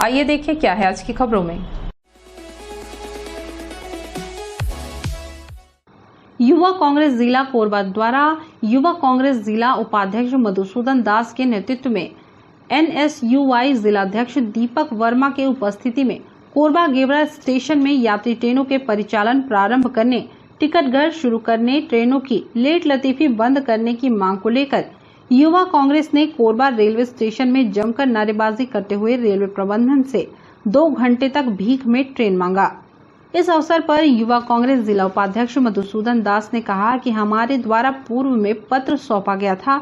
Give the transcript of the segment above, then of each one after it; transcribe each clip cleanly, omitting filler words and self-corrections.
आइए देखिए क्या है आज की खबरों में। युवा कांग्रेस जिला कोरबा द्वारा युवा कांग्रेस जिला उपाध्यक्ष मधुसूदन दास के नेतृत्व में NSUI जिलाध्यक्ष दीपक वर्मा के उपस्थिति में कोरबा गेवरा स्टेशन में यात्री ट्रेनों के परिचालन प्रारंभ करने, टिकट घर शुरू करने, ट्रेनों की लेट लतीफी बंद करने की मांग को लेकर युवा कांग्रेस ने कोरबा रेलवे स्टेशन में जमकर नारेबाजी करते हुए रेलवे प्रबंधन से 2 घंटे तक भीख में ट्रेन मांगा। इस अवसर पर युवा कांग्रेस जिला उपाध्यक्ष मधुसूदन दास ने कहा कि हमारे द्वारा पूर्व में पत्र सौंपा गया था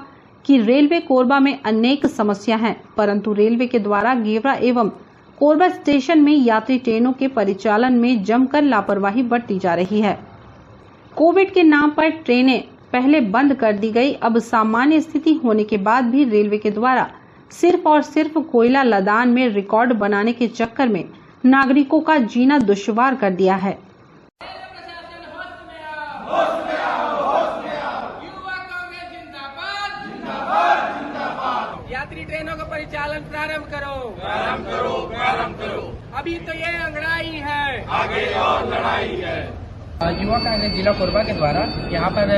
कि रेलवे कोरबा में अनेक समस्या हैं, परंतु रेलवे के द्वारा गेवरा एवं कोरबा स्टेशन में यात्री ट्रेनों के परिचालन में जमकर लापरवाही बरती जा रही है। कोविड के नाम पर ट्रेनें पहले बंद कर दी गई। अब सामान्य स्थिति होने के बाद भी रेलवे के द्वारा सिर्फ और सिर्फ कोयला लदान में रिकॉर्ड बनाने के चक्कर में नागरिकों का जीना दुश्वार कर दिया है। यात्री ट्रेनों का परिचालन प्रारंभ करो। अभी तो ये अंगड़ाई है, आगे और लड़ाई है। युवा कांग्रेस जिला कोरबा के द्वारा यहाँ पर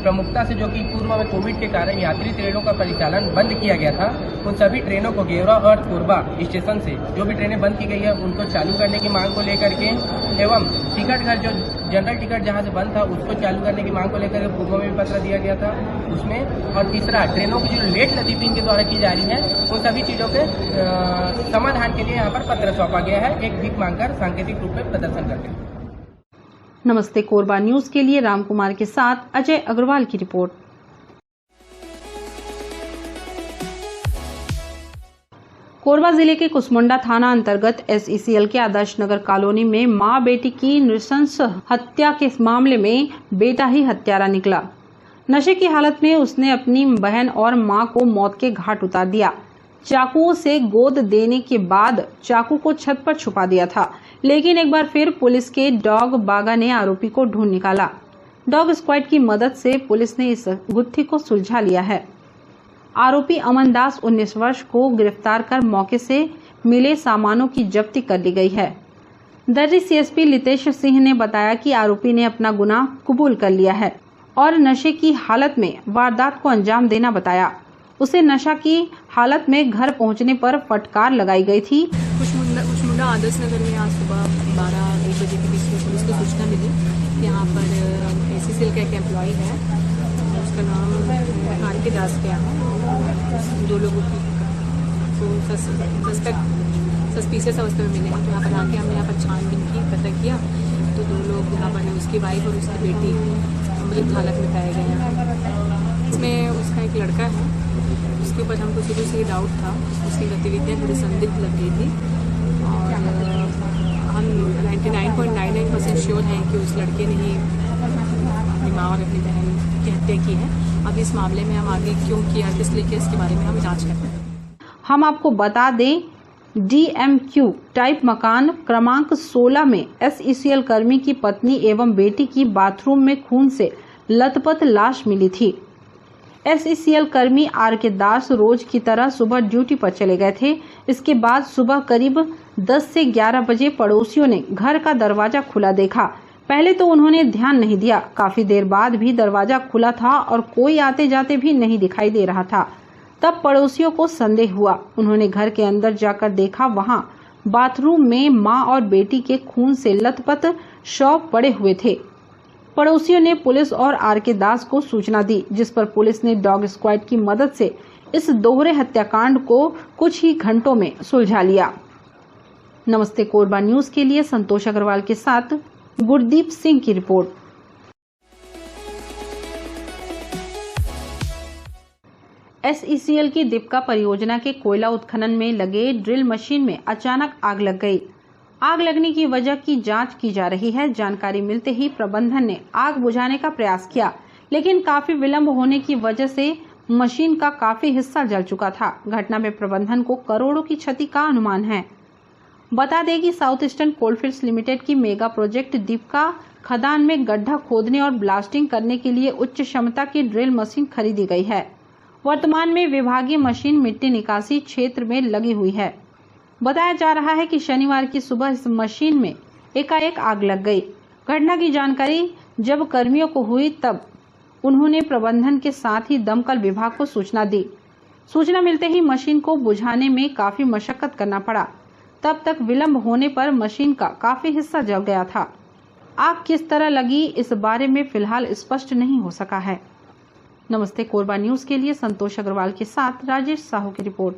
प्रमुखता से जो कि पूर्व में कोविड के कारण यात्री ट्रेनों का परिचालन बंद किया गया था, उन सभी ट्रेनों को गेवरा और कोरबा स्टेशन से जो भी ट्रेनें बंद की गई है उनको चालू करने की मांग को लेकर के एवं टिकट घर जो जनरल टिकट जहाँ से बंद था उसको चालू करने की मांग को लेकर पूर्व में भी पत्र दिया गया था उसमें। और तीसरा, ट्रेनों की जो लेट लतीफी के द्वारा की जा रही है उन सभी चीजों के समाधान के लिए यहाँ पर पत्र सौंपा गया है, एक भीख मांगकर सांकेतिक रूप में प्रदर्शन करके। नमस्ते कोरबा न्यूज के लिए रामकुमार के साथ अजय अग्रवाल की रिपोर्ट। कोरबा जिले के कुसमुंडा थाना अंतर्गत SECL के आदर्श नगर कॉलोनी में मां बेटी की नृशंस हत्या के मामले में बेटा ही हत्यारा निकला। नशे की हालत में उसने अपनी बहन और मां को मौत के घाट उतार दिया। चाकुओं से गोद देने के बाद चाकू को छत पर छुपा दिया था, लेकिन एक बार फिर पुलिस के डॉग बागा ने आरोपी को ढूंढ निकाला। डॉग स्क्वाड की मदद से पुलिस ने इस गुत्थी को सुलझा लिया है। आरोपी अमन दास 19 वर्ष को गिरफ्तार कर मौके से मिले सामानों की जब्ती कर ली गई है। दर्री CSP लितेश सिंह ने बताया कि आरोपी ने अपना गुनाह कबूल कर लिया है और नशे की हालत में वारदात को अंजाम देना बताया। उसे नशा की हालत में घर पहुंचने पर फटकार लगाई गई थी। कुशमुंडा आदर्श नगर में आज सुबह 12-1 बजे के बीच में पुलिस को सूचना मिली। यहाँ पर SECL का एक एम्प्लॉय है, उसका नाम खान के दास के यहाँ 2 लोगों की सस्पिशियस अवस्था में मिले हैं। तो यहाँ पर आके हमने यहाँ पर छानबीन की, पता किया तो 2 लोग यहाँ पर उसकी वाइफ और उसकी बेटी मृत हालत में पाए गए हैं। इसमें उसका एक लड़का है, उसके ऊपर हमको शुरू से डाउट था, उसकी गतिविधियाँ थोड़ी संदिग्ध लग रही थी और हम 99.99% श्योर हैं कि उस लड़के ने ही अपनी माँ और अपनी बहन की हत्या की है। अब इस मामले में हम आगे क्यों किया, किस लेके, इसके बारे में हम जांच कर रहे हैं। हम आपको बता दें, DMQ टाइप मकान क्रमांक 16 में SECL कर्मी की पत्नी एवं बेटी की बाथरूम में खून से लथपथ लाश मिली थी। SECL कर्मी RK दास रोज की तरह सुबह ड्यूटी पर चले गए थे। इसके बाद सुबह करीब 10 से 11 बजे पड़ोसियों ने घर का दरवाजा खुला देखा। पहले तो उन्होंने ध्यान नहीं दिया, काफी देर बाद भी दरवाजा खुला था और कोई आते जाते भी नहीं दिखाई दे रहा था। तब पड़ोसियों को संदेह हुआ। उन्होंने घर के अंदर जाकर देखा, वहां बाथरूम में मां और बेटी के खून से लथपथ शव पड़े हुए थे। पड़ोसियों ने पुलिस और RK दास को सूचना दी, जिस पर पुलिस ने डॉग स्क्वाड की मदद से इस दोहरे हत्याकांड को कुछ ही घंटों में सुलझा लिया। नमस्ते कोरबा न्यूज के लिए संतोष अग्रवाल के साथ गुरदीप सिंह की रिपोर्ट। SECL की दीपका परियोजना के कोयला उत्खनन में लगे ड्रिल मशीन में अचानक आग लग गई। आग लगने की वजह की जांच की जा रही है। जानकारी मिलते ही प्रबंधन ने आग बुझाने का प्रयास किया, लेकिन काफी विलंब होने की वजह से मशीन का काफी हिस्सा जल चुका था। घटना में प्रबंधन को करोड़ों की क्षति का अनुमान है। बता दें कि साउथ ईस्टर्न कोलफील्ड्स लिमिटेड की मेगा प्रोजेक्ट दीपका खदान में गड्ढा खोदने और ब्लास्टिंग करने के लिए उच्च क्षमता की ड्रिल मशीन खरीदी गई है। वर्तमान में विभागीय मशीन मिट्टी निकासी क्षेत्र में लगी हुई है। बताया जा रहा है कि शनिवार की सुबह इस मशीन में एकाएक आग लग गई। घटना की जानकारी जब कर्मियों को हुई तब उन्होंने प्रबंधन के साथ ही दमकल विभाग को सूचना दी। सूचना मिलते ही मशीन को बुझाने में काफी मशक्कत करना पड़ा। तब तक विलंब होने पर मशीन का काफी हिस्सा जल गया था। आग किस तरह लगी इस बारे में फिलहाल स्पष्ट नहीं हो सका है। नमस्ते कोरबा न्यूज के लिए संतोष अग्रवाल के साथ राजेश साहू की रिपोर्ट।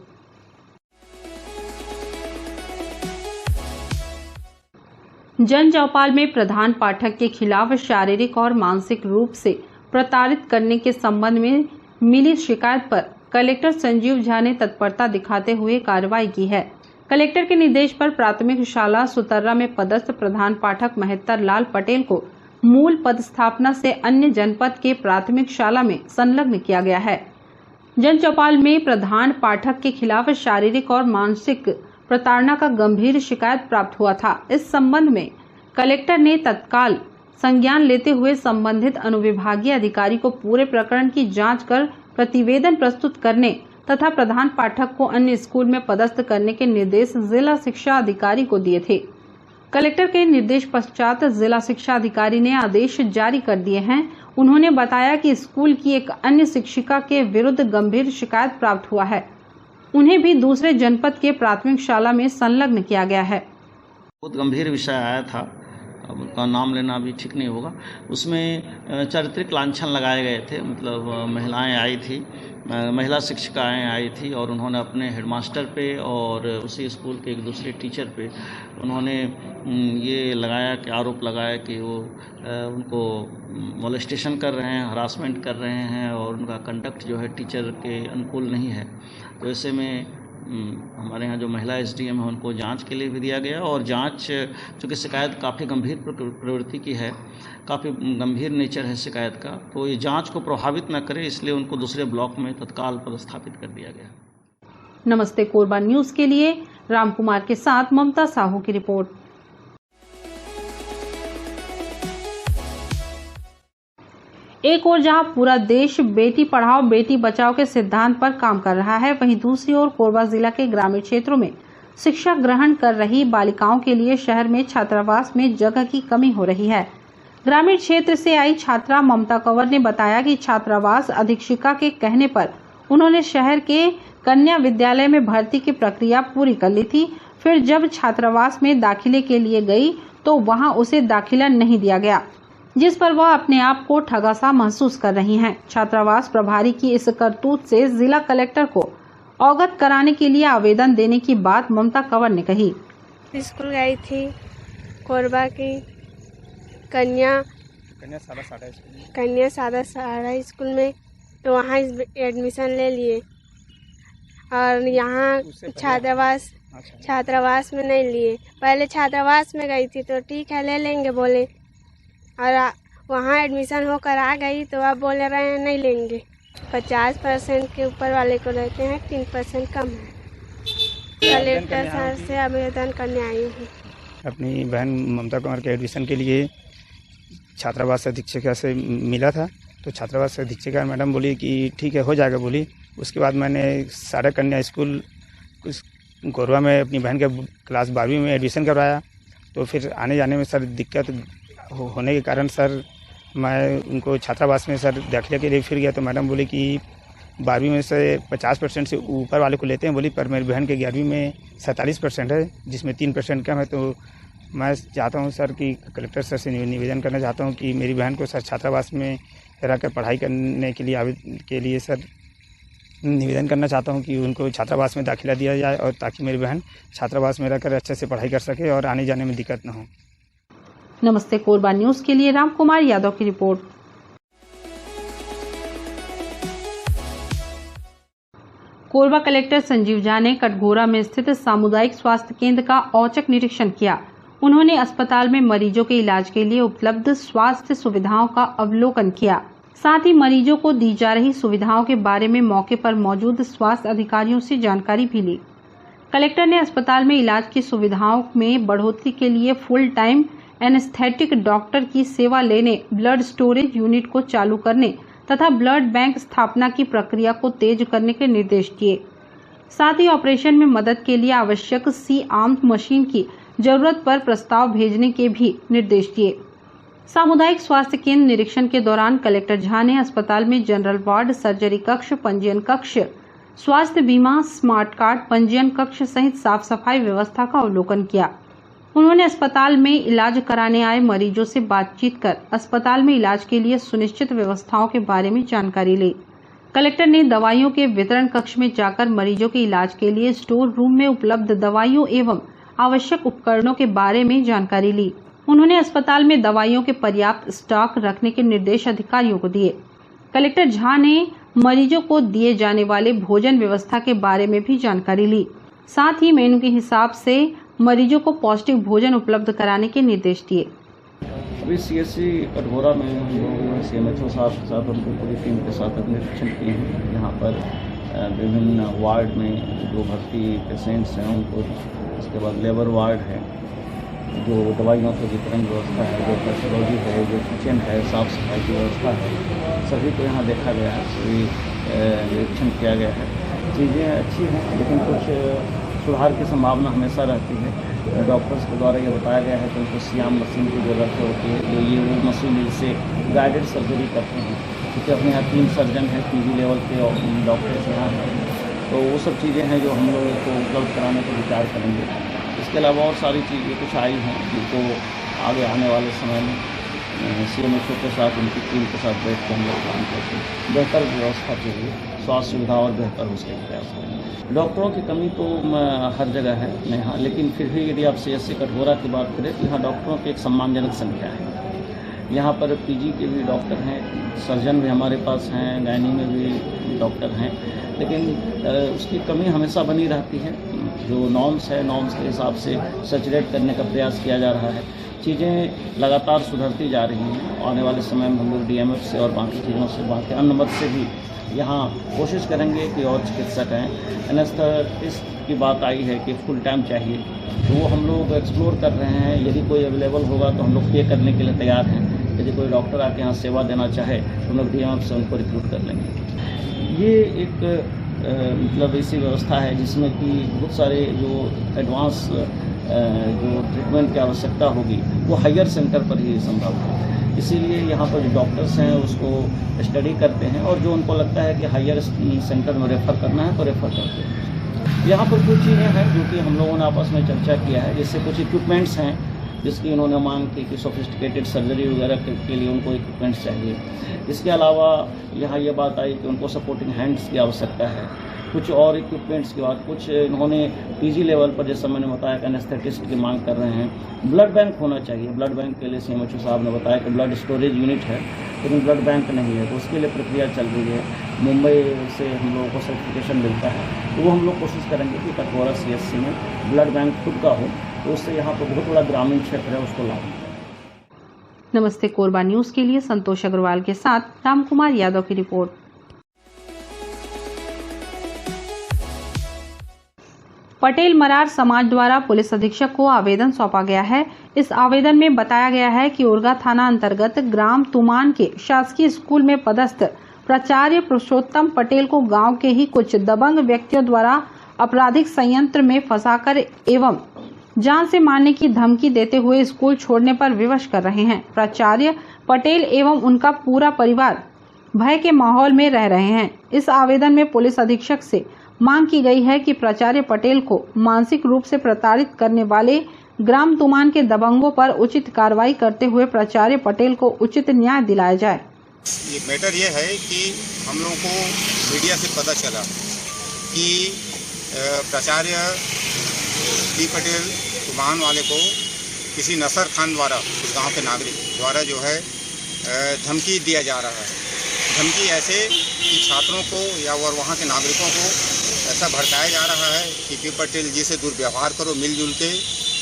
जन चौपाल में प्रधान पाठक के खिलाफ शारीरिक और मानसिक रूप से प्रताड़ित करने के संबंध में मिली शिकायत पर कलेक्टर संजीव झा ने तत्परता दिखाते हुए कार्रवाई की है। कलेक्टर के निर्देश पर प्राथमिक शाला सुतर्रा में पदस्थ प्रधान पाठक महेंद्र लाल पटेल को मूल पदस्थापना से अन्य जनपद के प्राथमिक शाला में संलग्न किया गया है। जन चौपाल में प्रधान पाठक के खिलाफ शारीरिक और मानसिक प्रताड़ना का गंभीर शिकायत प्राप्त हुआ था। इस संबंध में कलेक्टर ने तत्काल संज्ञान लेते हुए संबंधित अनुविभागीय अधिकारी को पूरे प्रकरण की जांच कर प्रतिवेदन प्रस्तुत करने तथा प्रधान पाठक को अन्य स्कूल में पदस्थ करने के निर्देश जिला शिक्षा अधिकारी को दिए थे। कलेक्टर के निर्देश पश्चात जिला शिक्षा अधिकारी ने आदेश जारी कर दिए हैं। उन्होंने बताया कि स्कूल की एक अन्य शिक्षिका के विरुद्ध गंभीर शिकायत प्राप्त हुआ है। उन्हें भी दूसरे जनपद के प्राथमिक शाला में संलग्न किया गया है। बहुत गंभीर विषय आया था, अब उनका नाम लेना भी ठीक नहीं होगा। उसमें चारित्रिक लांछन लगाए गए थे, मतलब महिलाएं आई थी, महिला शिक्षिकाएं आई थी और उन्होंने अपने हेडमास्टर पे और उसी स्कूल के एक दूसरे टीचर पे उन्होंने ये लगाया कि आरोप लगाया कि वो उनको मोलेस्टेशन कर रहे हैं, हरासमेंट कर रहे हैं और उनका कंडक्ट जो है टीचर के अनुकूल नहीं है। तो ऐसे में हमारे यहाँ जो महिला एसडीएम है उनको जांच के लिए भी दिया गया और जांच चूँकि शिकायत काफ़ी गंभीर प्रवृत्ति की है, काफ़ी गंभीर नेचर है शिकायत का, तो ये जांच को प्रभावित न करे इसलिए उनको दूसरे ब्लॉक में तत्काल पदस्थापित कर दिया गया। नमस्ते कोरबा न्यूज के लिए राम कुमार के साथ ममता साहू की रिपोर्ट। एक ओर जहां पूरा देश बेटी पढ़ाओ बेटी बचाओ के सिद्धांत पर काम कर रहा है, वहीं दूसरी ओर कोरबा जिला के ग्रामीण क्षेत्रों में शिक्षा ग्रहण कर रही बालिकाओं के लिए शहर में छात्रावास में जगह की कमी हो रही है। ग्रामीण क्षेत्र से आई छात्रा ममता कंवर ने बताया कि छात्रावास अधीक्षिका के कहने पर उन्होंने शहर के कन्या विद्यालय में भर्ती की प्रक्रिया पूरी कर ली थी। फिर जब छात्रावास में दाखिले के लिए गई तो वहां उसे दाखिला नहीं दिया गया, जिस पर वह अपने आप को ठगा सा महसूस कर रही हैं। छात्रावास प्रभारी की इस करतूत से जिला कलेक्टर को अवगत कराने के लिए आवेदन देने की बात ममता कंवर ने कही। स्कूल गई थी कोरबा की कन्या सादा साड़ा स्कूल में, तो वहाँ एडमिशन ले लिए और यहाँ छात्रावास में नहीं लिए। पहले छात्रावास में गई थी तो ठीक है ले लेंगे बोले, और वहाँ एडमिशन होकर आ गई तो अब बोल रहे हैं नहीं लेंगे। 50% के ऊपर वाले को लेते हैं, 3% कम है। कलेक्टर सर से आवेदन करने आई हूँ। अपनी बहन ममता कंवर के एडमिशन के लिए छात्रावास अधीक्षिका से मिला था, तो छात्रावास अधीक्षिका मैडम बोली कि ठीक है हो जाएगा बोली। उसके बाद मैंने सारा कन्या स्कूल कोरबा में अपनी बहन के क्लास 12वीं में एडमिशन करवाया। तो फिर आने जाने में सर दिक्कत होने के कारण सर मैं उनको छात्रावास में सर दाखिले के लिए फिर गया, तो मैडम बोली कि 12वीं में से 50% से ऊपर वाले को लेते हैं बोली, पर मेरी बहन के 11वीं में 47% है, जिसमें 3% कम है। तो मैं चाहता हूं सर कि कलेक्टर सर से निवेदन करना चाहता हूं कि मेरी बहन को सर छात्रावास में रहकर पढ़ाई करने के लिए सर निवेदन करना चाहता हूं कि उनको छात्रावास में दाखिला दिया जाए, और ताकि मेरी बहन छात्रावास में रहकर अच्छे से पढ़ाई कर सके और आने जाने में दिक्कत न हो। नमस्ते कोरबा न्यूज के लिए राम कुमार यादव की रिपोर्ट। कोरबा कलेक्टर संजीव झा ने कटघोरा में स्थित सामुदायिक स्वास्थ्य केंद्र का औचक निरीक्षण किया। उन्होंने अस्पताल में मरीजों के इलाज के लिए उपलब्ध स्वास्थ्य सुविधाओं का अवलोकन किया। साथ ही मरीजों को दी जा रही सुविधाओं के बारे में मौके पर मौजूद स्वास्थ्य अधिकारियों से जानकारी भी ली। कलेक्टर ने अस्पताल में इलाज की सुविधाओं में बढ़ोतरी के लिए फुल टाइम एनेस्थेटिक डॉक्टर की सेवा लेने, ब्लड स्टोरेज यूनिट को चालू करने तथा ब्लड बैंक स्थापना की प्रक्रिया को तेज करने के निर्देश दिए। साथ ही ऑपरेशन में मदद के लिए आवश्यक सी आर्म्ड मशीन की जरूरत पर प्रस्ताव भेजने के भी निर्देश दिए। सामुदायिक स्वास्थ्य केंद्र निरीक्षण के दौरान कलेक्टर झा ने अस्पताल में जनरल वार्ड, सर्जरी कक्ष, पंजीयन कक्ष, स्वास्थ्य बीमा, स्मार्ट कार्ड पंजीयन कक्ष सहित साफ सफाई व्यवस्था का अवलोकन किया। उन्होंने अस्पताल में इलाज कराने आए मरीजों से बातचीत कर अस्पताल में इलाज के लिए सुनिश्चित व्यवस्थाओं के बारे में जानकारी ली। कलेक्टर ने दवाइयों के वितरण कक्ष में जाकर मरीजों के इलाज के लिए स्टोर रूम में उपलब्ध दवाइयों एवं आवश्यक उपकरणों के बारे में जानकारी ली। उन्होंने अस्पताल में दवाइयों के पर्याप्त स्टॉक रखने के निर्देश अधिकारियों को दिए। कलेक्टर झा ने मरीजों को दिए जाने वाले भोजन व्यवस्था के बारे में भी जानकारी ली। साथ ही मेनू के हिसाब से मरीजों को पौष्टिक भोजन उपलब्ध कराने के निर्देश दिए। अभी सीएससी कटघोरा में हम लोग सीएमएचओ साहब के साथ उनकी पूरी टीम के साथ निरीक्षण किए हैं। यहाँ पर विभिन्न वार्ड में जो भर्ती पेशेंट्स हैं उनको, उसके बाद लेबर वार्ड है, जो दवाइयों के वितरण व्यवस्था है, जो पैथोलॉजी है, जो किचन है, साफ सफाई की व्यवस्था है, सभी को यहाँ देखा गया है, सभी निरीक्षण किया गया है। चीज़ें अच्छी हैं, लेकिन कुछ सुधार की संभावना हमेशा रहती है। डॉक्टर्स के द्वारा ये बताया गया है कि उनको सियाम मशीन की ज़रूरत होती है, जो ये वो मशीन जिससे गाइडेड सर्जरी करते हैं, क्योंकि अपने यहाँ 3 सर्जन हैं, पीजी लेवल के डॉक्टर्स यहाँ हैं, तो वो सब चीज़ें हैं जो हम लोग को उपलब्ध कराने पर विचार करेंगे। इसके अलावा और सारी चीज़ें कुछ आई हैं जिनको आगे आने वाले समय में सीएमएचओ के साथ, उनकी टीम के साथ बैठ कर हम लोग काम करके बेहतर व्यवस्था के लिए स्वास्थ्य सुविधा और बेहतर हो सके प्रयास करेंगे। डॉक्टरों की कमी तो हर जगह है यहाँ, लेकिन फिर भी यदि आप सीएससी कटघोरा की बात करें तो यहाँ डॉक्टरों की एक सम्मानजनक संख्या है। यहाँ पर पीजी के भी डॉक्टर हैं, सर्जन भी हमारे पास हैं, गायनी में भी डॉक्टर हैं, लेकिन उसकी कमी हमेशा बनी रहती है। जो नॉर्म्स है, नॉर्म्स के हिसाब से सैचुरेट करने का प्रयास किया जा रहा है। चीज़ें लगातार सुधरती जा रही हैं। आने वाले समय में हम लोग डीएमएफ से और बाकी चीज़ों से, बाकी अन्य मद से भी यहाँ कोशिश करेंगे कि और चिकित्सक हैं। एनेस्थेटिस्ट की बात आई है कि फुल टाइम चाहिए, तो वो हम लोग एक्सप्लोर कर रहे हैं। यदि कोई अवेलेबल होगा तो हम लोग पे करने के लिए तैयार हैं। यदि कोई डॉक्टर आके यहाँ सेवा देना चाहे तो हम लोग डीएमएफ से उनको रिक्रूट कर लेंगे। ये एक मतलब ऐसी व्यवस्था है जिसमें कि बहुत सारे जो एडवांस जो ट्रीटमेंट की आवश्यकता होगी वो हायर सेंटर पर ही संभव है। इसीलिए यहाँ पर जो डॉक्टर्स हैं उसको स्टडी करते हैं और जो उनको लगता है कि हायर सेंटर में रेफ़र करना है तो रेफ़र करते हैं। यहाँ पर कुछ चीज़ें हैं जो कि हम लोगों ने आपस में चर्चा किया है, जैसे कुछ इक्विपमेंट्स हैं जिसकी उन्होंने मांग की कि सोफिस्टिकेटेड सर्जरी वगैरह के लिए उनको इक्विपमेंट्स चाहिए। इसके अलावा यहाँ ये बात आई कि उनको सपोर्टिंग हैंड्स की आवश्यकता है। कुछ और इक्विपमेंट्स की बात, कुछ इन्होंने पीजी लेवल पर जैसा मैंने बताया कि एनेस्थेटिस्ट की मांग कर रहे हैं। ब्लड बैंक होना चाहिए। ब्लड बैंक के लिए सीएमएचओ साहब ने बताया कि ब्लड स्टोरेज यूनिट है लेकिन ब्लड बैंक नहीं है, तो उसके लिए प्रक्रिया चल रही है। मुंबई से हम लोगों को सर्टिफिकेशन मिलता है, तो वो हम लोग कोशिश करेंगे कि कटघोरा सीएससी में ब्लड बैंक खुद का हो, तो उससे यहाँ पर बहुत बड़ा ग्रामीण क्षेत्र है उसको लाभ मिले। नमस्ते कोरबा न्यूज के लिए संतोष अग्रवाल के साथ रामकुमार यादव की रिपोर्ट। पटेल मरार समाज द्वारा पुलिस अधीक्षक को आवेदन सौंपा गया है। इस आवेदन में बताया गया है कि उर्गा थाना अंतर्गत ग्राम तुमान के शासकीय स्कूल में पदस्थ प्राचार्य पुरुषोत्तम पटेल को गांव के ही कुछ दबंग व्यक्तियों द्वारा आपराधिक संयंत्र में फंसाकर एवं जान से मारने की धमकी देते हुए स्कूल छोड़ने पर विवश कर रहे हैं। प्राचार्य पटेल एवं उनका पूरा परिवार भय के माहौल में रह रहे हैं। इस आवेदन में पुलिस अधीक्षक से मांग की गई है कि प्राचार्य पटेल को मानसिक रूप से प्रताड़ित करने वाले ग्राम तुमान के दबंगों पर उचित कार्रवाई करते हुए प्राचार्य पटेल को उचित न्याय दिलाया जाए। ये मैटर ये है कि हम लोगों को मीडिया से पता चला कि प्राचार्य डी पटेल तुमान वाले को किसी नसर खान द्वारा, उस गांव के नागरिक द्वारा जो है धमकी दिया जा रहा है। धमकी ऐसे कि छात्रों को या वहाँ के नागरिकों को ऐसा भड़काया जा रहा है कि पी पटेल जी से दुर्व्यवहार करो, मिलजुल के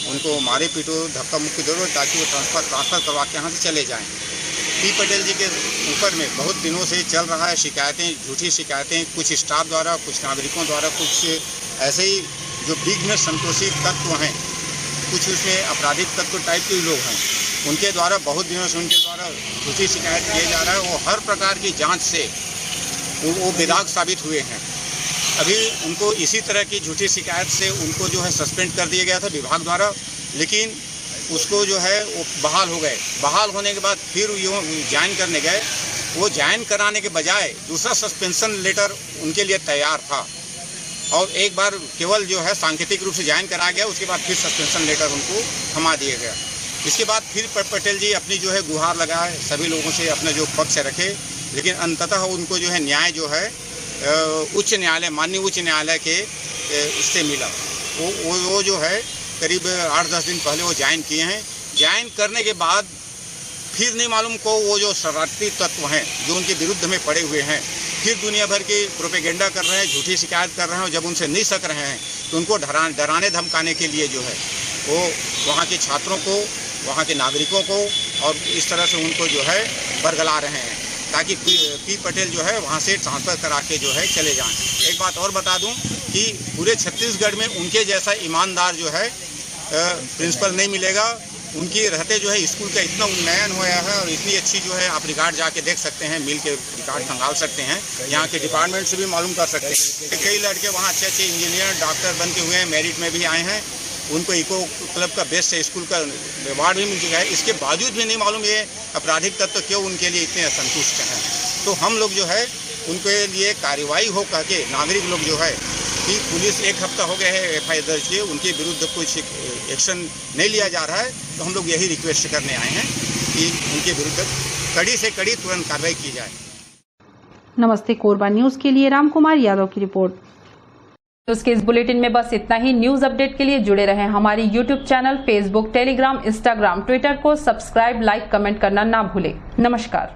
उनको मारे पीटो, धक्का मुक्की दो, ताकि वो ट्रांसफ़र करवा के यहाँ से चले जाएँ। पी पटेल जी के ऊपर में बहुत दिनों से चल रहा है शिकायतें, झूठी शिकायतें, कुछ स्टाफ द्वारा, कुछ नागरिकों द्वारा, कुछ ऐसे ही जो बिग में संतोषी तत्व हैं, कुछ उसमें आपराधिक तत्व टाइप के लोग हैं, उनके द्वारा बहुत दिनों से उनके द्वारा झूठी शिकायत किए जा रहा है। वो हर प्रकार की जांच से वो बेदाग साबित हुए हैं। अभी उनको इसी तरह की झूठी शिकायत से उनको जो है सस्पेंड कर दिया गया था विभाग द्वारा, लेकिन उसको जो है वो बहाल हो गए। बहाल होने के बाद फिर यूँ ज्वाइन करने गए, वो ज्वाइन कराने के बजाय दूसरा सस्पेंशन लेटर उनके लिए तैयार था और एक बार केवल जो है सांकेतिक रूप से ज्वाइन कराया गया, उसके बाद फिर सस्पेंशन लेटर उनको थमा दिया गया। इसके बाद फिर पटेल जी अपनी जो है गुहार लगाए, सभी लोगों से अपना जो पक्ष रखे, लेकिन अंततः उनको जो है न्याय जो है उच्च न्यायालय, माननीय उच्च न्यायालय के इससे मिला। वो जो है करीब 8-10 दिन पहले वो ज्वाइन किए हैं। ज्वाइन करने के बाद फिर नहीं मालूम को वो जो शरारती तत्व हैं जो उनके विरुद्ध में पड़े हुए हैं, फिर दुनिया भर की प्रोपेगेंडा कर रहे हैं, झूठी शिकायत कर रहे हैं, और जब उनसे नहीं सक रहे हैं तो उनको डराने धमकाने के लिए जो है वो वहाँ के छात्रों को, वहाँ के नागरिकों को और इस तरह से उनको जो है बरगला रहे हैं ताकि पी पटेल जो है वहाँ से ट्रांसफ़र करा के जो है चले जाएं। एक बात और बता दूं कि पूरे छत्तीसगढ़ में उनके जैसा ईमानदार जो है प्रिंसिपल नहीं मिलेगा। उनके रहते जो है स्कूल का इतना उन्नयन हुआ है और इतनी अच्छी जो है आप रिकॉर्ड जाके देख सकते हैं, मिल के रिकॉर्ड खंगाल सकते हैं, यहाँ के डिपार्टमेंट से भी मालूम कर सकते हैं। कई लड़के वहाँ अच्छे अच्छे इंजीनियर, डॉक्टर बन के हुए हैं, मेरिट में भी आए हैं, उनको इको क्लब का बेस्ट स्कूल का अवार्ड भी मिल चुका है। इसके बावजूद भी नहीं मालूम ये आपराधिक तत्व क्यों उनके लिए इतने असंतुष्ट हैं। तो हम लोग जो है उनके लिए कार्रवाई हो कह के नागरिक लोग जो है कि पुलिस 1 हफ्ता हो गया है FIR दर्ज किए, उनके विरुद्ध कुछ एक्शन नहीं लिया जा रहा है, तो हम लोग यही रिक्वेस्ट करने आए हैं कि उनके विरुद्ध कड़ी से कड़ी तुरंत कार्रवाई की जाए। नमस्ते कोरबा न्यूज के लिए राम कुमार यादव की रिपोर्ट। न्यूज के इस बुलेटिन में बस इतना ही। न्यूज अपडेट के लिए जुड़े रहें हमारी YouTube channel, Facebook, Telegram, Instagram, Twitter को सब्सक्राइब, लाइक, कमेंट करना ना भूलें। नमस्कार।